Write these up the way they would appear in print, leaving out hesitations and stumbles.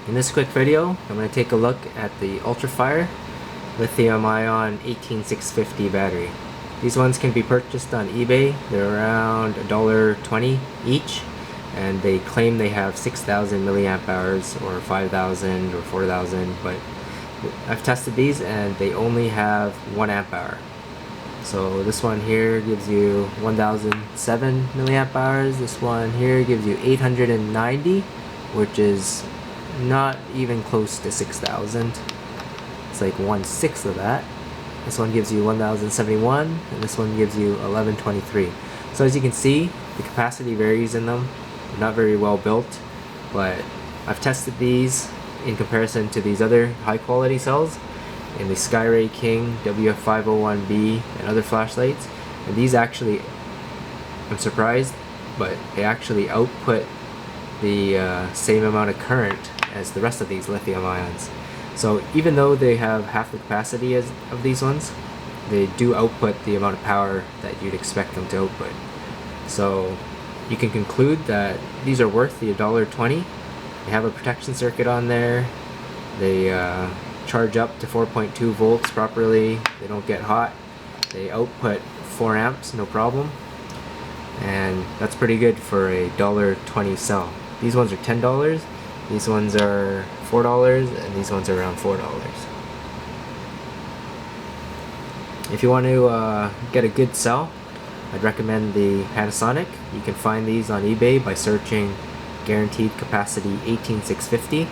In this quick video, I'm going to take a look at the Ultrafire lithium-ion 18650 battery. These ones can be purchased on eBay. They're around $1.20 each, and they claim they have 6,000 milliamp hours or 5,000 or 4,000, but I've tested these and they only have 1 amp hour. So this one here gives you 1,007 milliamp hours. This one here gives you 890, which is not even close to 6,000. It's like 1/6 of that. This one gives you 1,071, and this one gives you 1,123. So as you can see, the capacity varies in them. They're not very well built, but I've tested these in comparison to these other high quality cells in the Skyray King, WF501B, and other flashlights, and these actually, I'm surprised, but they actually output the same amount of current as the rest of these lithium ions. So even though they have half the capacity of these ones, they do output the amount of power that you'd expect them to output. So you can conclude that these are worth the $1.20. They have a protection circuit on there. They charge up to 4.2 volts properly. They don't get hot. They output 4 amps, no problem. And that's pretty good for a $1.20 cell. These ones are $10. These ones are $4, and these ones are around $4. If you want to get a good cell, I'd recommend the Panasonic. You can find these on eBay by searching guaranteed capacity 18650.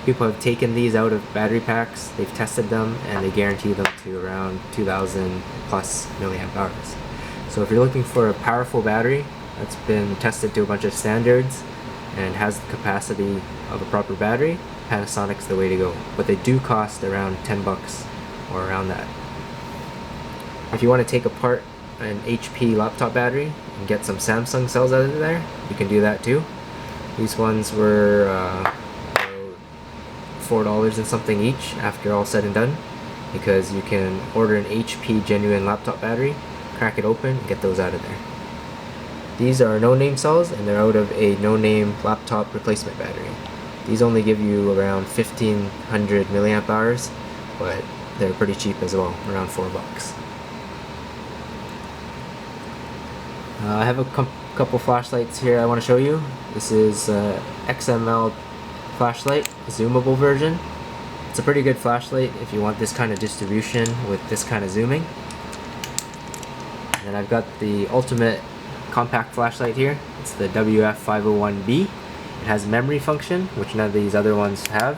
People have taken these out of battery packs, they've tested them, and they guarantee them to around 2,000 plus milliamp hours. So if you're looking for a powerful battery that's been tested to a bunch of standards and has the capacity of a proper battery, Panasonic's the way to go. But they do cost around 10 bucks or around that. If you want to take apart an HP laptop battery and get some Samsung cells out of there, you can do that too. These ones were $4 and something each after all said and done, because you can order an HP genuine laptop battery, crack it open, and get those out of there. These are no-name cells, and they're out of a no-name laptop replacement battery. These only give you around 1,500 milliamp hours, but they're pretty cheap as well, around 4 bucks. I have a couple flashlights here I want to show you. This is XML flashlight, zoomable version. It's a pretty good flashlight if you want this kind of distribution with this kind of zooming. And I've got the ultimate compact flashlight here. It's the WF501B. It has memory function, which none of these other ones have.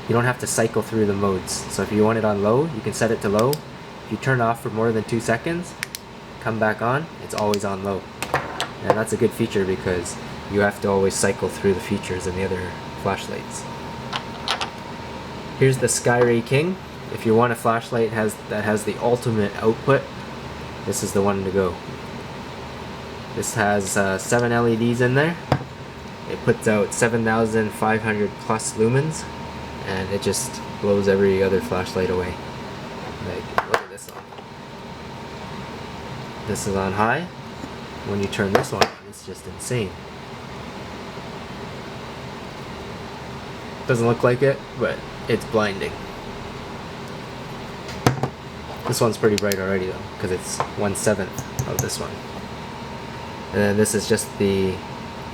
You don't have to cycle through the modes. So if you want it on low, you can set it to low. If you turn off for more than 2 seconds, come back on, it's always on low. And that's a good feature because you have to always cycle through the features in the other flashlights. Here's the Skyray King. If you want a flashlight that has the ultimate output, this is the one to go. This has 7 LEDs in there. It puts out 7,500 plus lumens, and it just blows every other flashlight away. Like, look at this one. This is on high. When you turn this one on, it's just insane. Doesn't look like it, but it's blinding. This one's pretty bright already though, because it's 1/7 of this one. And then this is just the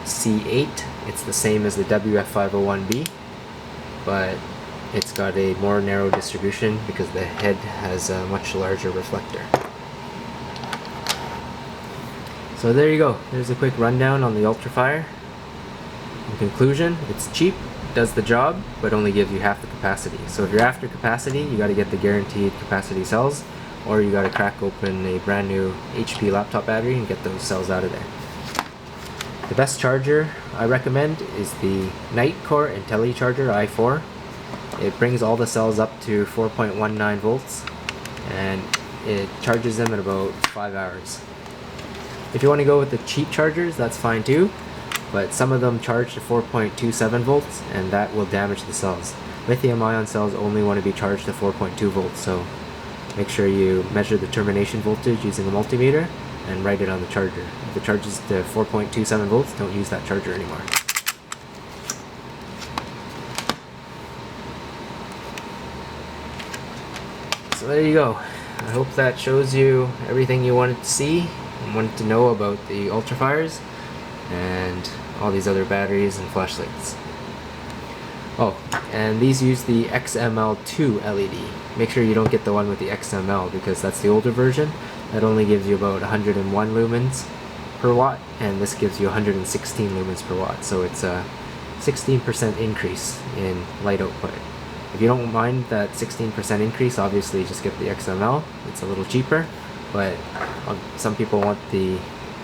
C8. It's the same as the WF501B, but it's got a more narrow distribution because the head has a much larger reflector. So there you go. There's a quick rundown on the Ultrafire. In conclusion, it's cheap, does the job, but only gives you half the capacity. So if you're after capacity, you got to get the guaranteed capacity cells, or you got to crack open a brand new HP laptop battery and get those cells out of there. The best charger I recommend is the Nightcore IntelliCharger i4. It brings all the cells up to 4.19 volts, and it charges them in about 5 hours. If you want to go with the cheap chargers, that's fine too, but some of them charge to 4.27 volts, and that will damage the cells. Lithium-ion cells only want to be charged to 4.2 volts, so make sure you measure the termination voltage using a multimeter and write it on the charger. If it charges to 4.27 volts, don't use that charger anymore. So there you go. I hope that shows you everything you wanted to see and wanted to know about the Ultrafires and all these other batteries and flashlights. Oh, and these use the XML2 LED. Make sure you don't get the one with the XML because that's the older version. That only gives you about 101 lumens per watt, and this gives you 116 lumens per watt. So it's a 16% increase in light output. If you don't mind that 16% increase, obviously just get the XML. It's a little cheaper, but some people want the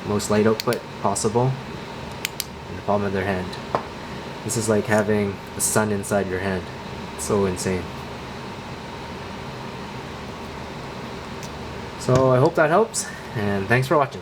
most light output possible in the palm of their hand. This is like having the sun inside your hand. It's so insane. So I hope that helps, and thanks for watching.